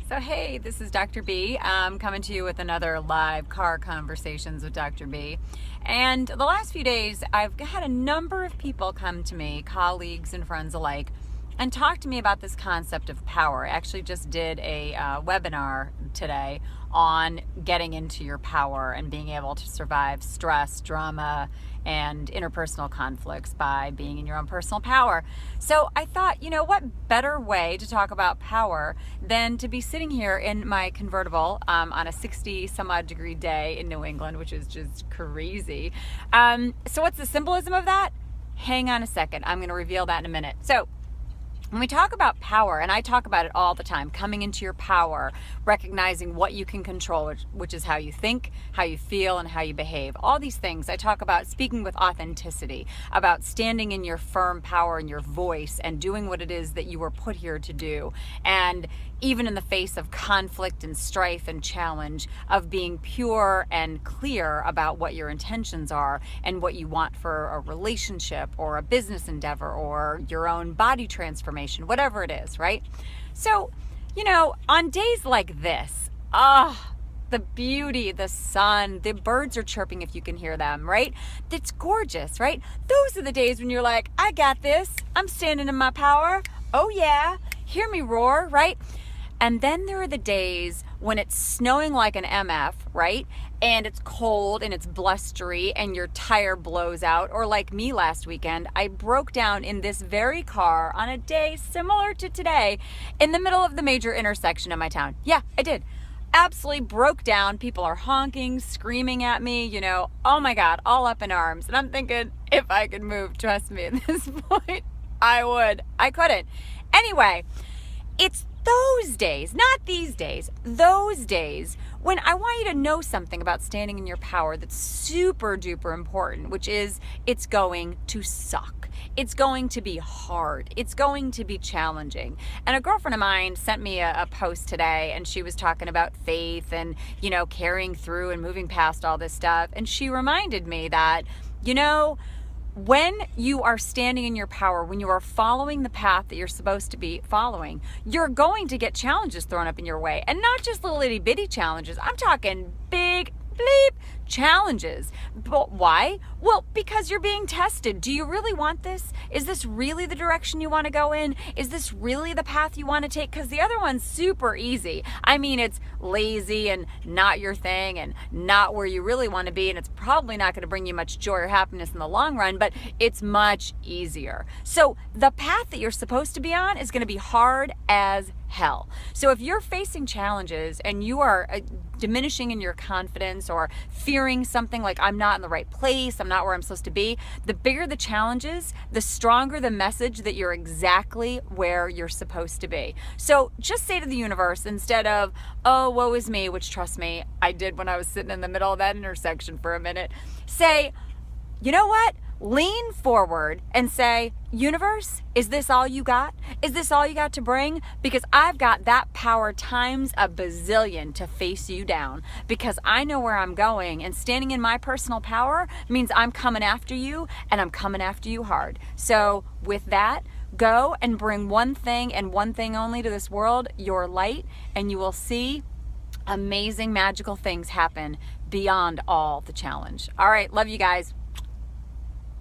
So hey, this is Dr. B. I'm coming to you with another live car conversations with Dr. B. And the last few days, I've had a number of people come to me, colleagues and friends alike, and talk to me about this concept of power. I actually just did a webinar today on getting into your power and being able to survive stress, drama, and interpersonal conflicts by being in your own personal power. So I thought, what better way to talk about power than to be sitting here in my convertible on a 60 some odd degree day in New England, which is just crazy. So what's the symbolism of that? Hang on a second. I'm going to reveal that in a minute. So when we talk about power, and I talk about it all the time, coming into your power, recognizing what you can control, which is how you think, how you feel, and how you behave. All these things, I talk about speaking with authenticity, about standing in your firm power and your voice and doing what it is that you were put here to do. And even in the face of conflict and strife and challenge, of being pure and clear about what your intentions are and what you want for a relationship or a business endeavor or your own body transformation, whatever it is, right? So, on days like this, the beauty, the sun, the birds are chirping if you can hear them, right? It's gorgeous, right? Those are the days when you're like, I got this. I'm standing in my power. Oh yeah, hear me roar, right? And then there are the days when it's snowing like an MF, right? And it's cold and it's blustery and your tire blows out. Or like me last weekend, I broke down in this very car on a day similar to today in the middle of the major intersection of my town. Yeah, I did. Absolutely broke down. People are honking, screaming at me, oh my God, all up in arms. And I'm thinking, if I could move, trust me, at this point, I would. I couldn't. Anyway, it's those days, not these days, those days when I want you to know something about standing in your power that's super duper important, which is it's going to suck. It's going to be hard. It's going to be challenging. And a girlfriend of mine sent me a post today, and she was talking about faith and, carrying through and moving past all this stuff. And she reminded me that, when you are standing in your power, when you are following the path that you're supposed to be following, you're going to get challenges thrown up in your way. And not just little itty bitty challenges. I'm talking big bleep challenges. But why? Well, because you're being tested. Do you really want this? Is this really the direction you want to go in? Is this really the path you want to take? Because the other one's super easy. I mean, it's lazy and not your thing and not where you really want to be. And it's probably not going to bring you much joy or happiness in the long run, but it's much easier. So the path that you're supposed to be on is going to be hard as hell. So if you're facing challenges and you are diminishing in your confidence or fearing something like I'm not in the right place, I'm not where I'm supposed to be, the bigger the challenges, the stronger the message that you're exactly where you're supposed to be. So just say to the universe, instead of, oh, woe is me, which trust me, I did when I was sitting in the middle of that intersection for a minute, say, you know what? Lean forward and say, universe, is this all you got? Is this all you got to bring? Because I've got that power times a bazillion to face you down, because I know where I'm going, and standing in my personal power means I'm coming after you, and I'm coming after you hard. So with that, go and bring one thing and one thing only to this world, your light, and you will see amazing, magical things happen beyond all the challenge. All right, love you guys.